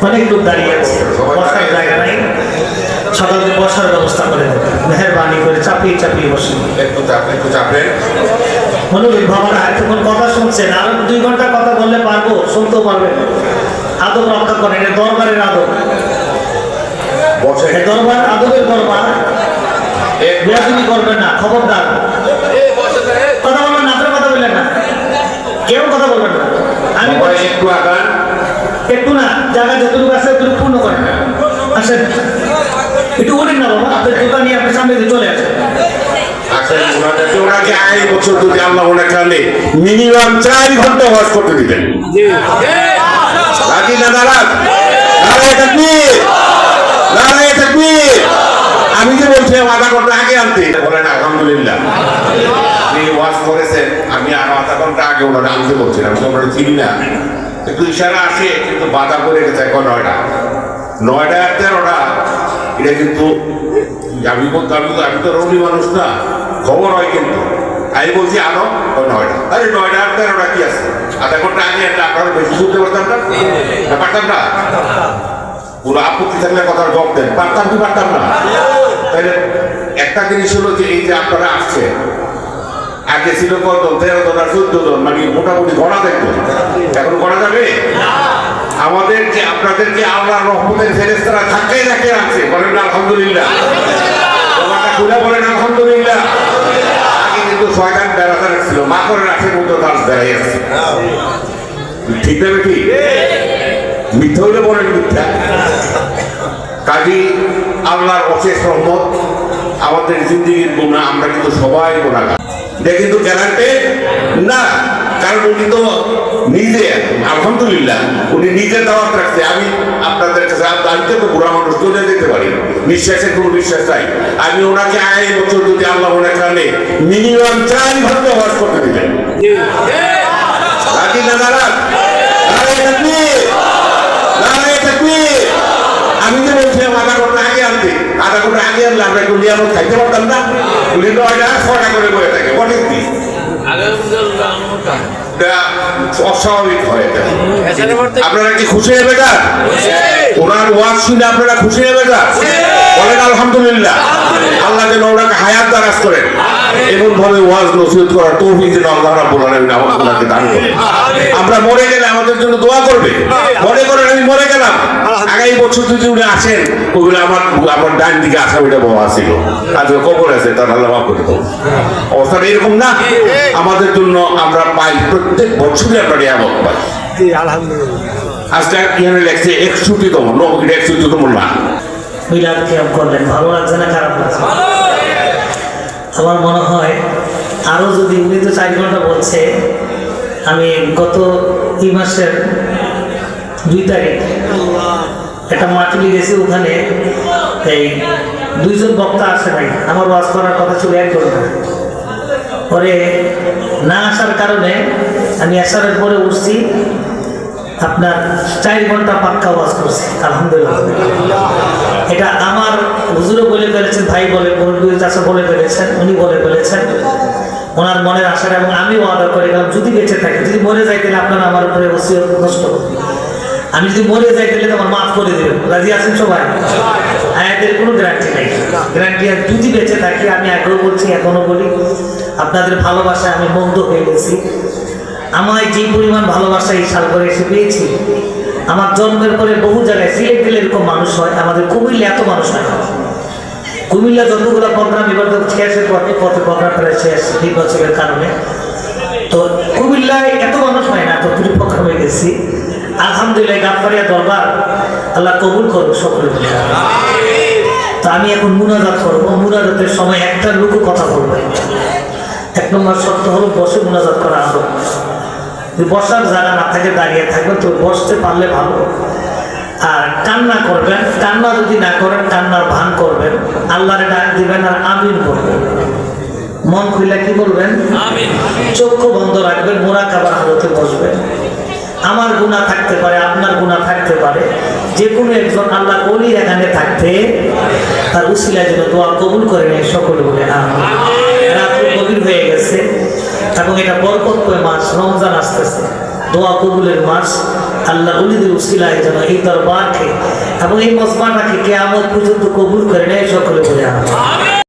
অনেক লোক দাঁড়িয়ে আছে, বসার জায়গা নাই, সকালে বসার ব্যবস্থা করে দেবে মেহরবানি করে, চাপিয়ে চাপিয়ে বসে একটু চাপেন। মনোবীর বাবারা এতক্ষণ কথা শুনছেন, আরো 2 ঘন্টা কথা বললে পারবো, শুনতেও পারবেন। আদব রক্ষা করেন, এটা দরবারের আদব, দরবার আদবের দরবার, বেয়াদবি করবেন না, খবরদার। কথা বলবেন না, আপনার কথা বললেন না, কেউ কথা বলবেন না। আমি একটু আগান, একটু না, জায়গা যতটুকু আছে ততটুকু পূর্ণ করেন। আসেন একটু বলেন না বাবা, আপনার দোকান নিয়ে আপনার সামনে দিয়ে চলে আসেন। ওনাকে আগামী বছর যদি আল্লাহ ওনাকে আনে মিনিমাম 4 ঘন্টা ওয়াজ করতে দিবেন। রাজি না নারাজ? নারায়ে তাকবীর, নারায়ে তাকবীর। আমি যে বলছিলাম আধা ঘন্টা আগে আনতে, বলেন আলহামদুলিল্লাহ। আপনি ওয়াজ করেছেন, আমি আরো আধা ঘন্টা আগে ওনারা আনতে বলছিলাম, ওনারা চিনি না, একটু ইশারা আসে, কিন্তু বাধা করে গেছে এখন 9টা 13টা। এটা কিন্তু আমি তো রৌনি মানুষ না, খবর হয় কিন্তু। আমি বলছি আনো 9টা, আরে 9টা 13টা কি আছে, আধা ঘন্টা আগে একটা আপনারা বেশি শুনতে পারতাম না, পারতাম না। পুরো আপত্তি থাকলে কথার জবাব দেন, পারতাম কি পারতাম না? তাহলে একটা জিনিস হলো যে এই যে আপনারা আসছে, আগে ছিল কত 13 জন আর 14 জন, মানে মোটামুটি গড়া দেখতো, এখন গড়া যাবে? আমাদেরকে আপনাদেরকে আল্লাহর রহমতের ফেরেশতারা ধাক্কায় ধাক্কায় আনছে, বলেন আলহামদুলিল্লাহ। তোমারটা খুলে বলেন আলহামদুলিল্লাহ। আগে কিন্তু শয়তান বেড়াতে রাখছিল, মা করে রাখে মতো তার বেড়াই আসছে, ঠিক না বেটি? মিথ্যা হইলে বলেন মিথ্যা। কাজী আল্লাহর অশেষ রহমত, আমাদের জিন্দিগির গুনাহ আমরা কিন্তু সবাই গুনাহগার, এটা কিন্তু গ্যারান্টি না। কারণ উনি তো নিজে আলহামদুলিল্লাহ উনি নিজে দাওয়াত রাখছে। আমি আপনাদের কাছে আমি তো বুড়া মানুষ, চলে যেতে পারি, নিঃশ্বাসের কোনো বিশ্বাস নাই। আমি ওনাকে আগামী বছর যদি আল্লাহ ওনাকে আনে মিনিমাম 4 ঘন্টা ওয়াজ করতে দিবেন। রাজি না নারাজ? নারায়ে তাকবীর, নারায়ে তাকবীর। আমি যে বলছিলাম আধা ঘন্টা আগে আনতে, আধা ঘন্টা আগে আনলে আমরা একটু নিয়ামত খাইতে পারতাম না? উনি 9টা 6টা করে বয়ে থাকে, অনেক দিন অস্বাভাবিক হয়। আপনারা কি খুশি হবে না? ওনার ওয়াজ শুনে আপনারা খুশি হবে না? বলেন আলহামদুলিল্লাহ। আল্লাহ যেন ওনাকে হায়াত দারাজ করেন, এমন ভাবে ওয়াজ নসিহত করার তৌফিক যেন আল্লাহ রাব্বুল আলামিন আমাদেরকে দান করেন। আমরা মরে গেলে আমাদের জন্য দোয়া করবে। মনে করেন আমি মরে গেলাম, আগামী বছর যদি উনি আসেন, ওগুলো আমার ডান দিকে আসামিটা বাবা ছিল, আজকে কবর আছে, তার আল্লাহ মাফ করে দেবো। অবস্থাটা এরকম না? আমাদের জন্য আমরা পাই, প্রত্যেক বছরই আমরা নিয়ামত পাই। আজকে এখানে লেখছে 61তম, 61তম না। মিলাদ কিয়াম করলেন, ভালো লাগছে না খারাপ লাগছে? আমার মনে হয় আরো যদি, উনি তো 4 ঘন্টা বলছে, আমি গত এই মাসের 2 তারিখ একটা মাটুলি গেছি, ওখানে এই 2 জন বক্তা আসে নাই, আমার ওয়াজ করার কথা ছিল 1 ঘন্টা। পরে না আসার কারণে আমি আসারের পরে উঠছি, আপনার 4 ঘন্টা পাক্কা ওয়াজ করছি, আলহামদুলিল্লাহ। এটা আমার হুজুরও বলে ফেলেছেন, ভাই বলে, মুরব্বী চাচা বলে ফেলেছেন, উনি বলে ফেলেছেন, ওনার মনের আশাটা। এবং আমি ওয়াদা করে গেলাম, যদি বেঁচে থাকে, যদি মরে যাই তাহলে আপনারা আমার উপরে ওসিয়ত নষ্ট করবেন। আমি যদি মরে যাই তাহলে তোমার মাফ করে দেবেন, রাজি আছেন সবাই? আয়াতের কোনো গ্যারান্টি নেই, গ্যারান্টি আর যদি বেঁচে থাকি। আমি আগেও বলছি, এখনো বলি, আপনাদের ভালোবাসায় আমি বন্ধ হয়ে গেছি। আমায় যে পরিমাণ ভালোবাসা এই সাল করে এসে পেয়েছি, আমার জন্মের পরে বহু জায়গায় সিলেট গেলে এরকম মানুষ হয়, আমাদের কুমিল্লা এত মানুষ হয় না। কুমিল্লা যতগুলো প্রোগ্রাম এবার তো শেষের পথে প্রোগ্রাম প্রায় শেষ নির্বাচনের কারণে, তো কুমিল্লায় এত মানুষ হয় না, ততটুকু প্রোগ্রাম হয়ে গেছি। আলহামদুলিল্লাহ, গাফফারিয়া দরবার আল্লাহ কবুল করুন সকলে। তো আমি এখন মুনাজাত করবো, মুনাজাতের সময় একটা লোকও কথা বলবে। 1 নম্বর শর্ত হলো বসে মুনাজাত করা আরো, বসার জায়গা না থাকে দাঁড়িয়ে থাকবে, তো বসতে পারলে ভালো। আর কান্না করবেন, কান্না যদি না করেন কান্নার ভান করবেন, আল্লাহরে ডাক দিবেন আর আমিন বলবেন। মন খুলে কি বলবেন? আমিন। চক্ষু বন্ধ রাখবেন, মুরাকাবার হালতে বসবেন। আমার গুনাহ থাকতে পারে, আপনার গুনাহ থাকতে পারে, যে কোনো একজন আল্লাহ ওলি এখানে থাকতে তার উসিলায় যেন দোয়া কবুল করে নেয়, সকলে বলে আমিন। রাত গভীর হয়ে গেছে এবং এটা বরকতময় মাস, রমজান আসতেছে, দোয়া কবুলের মাস। আল্লাহ উলিদের উসিলায় যেন এই দরবারকে এবং এই মজমাটাকে কিয়ামত পর্যন্ত কবুল করে নেয়, সকলে বলে আমিন।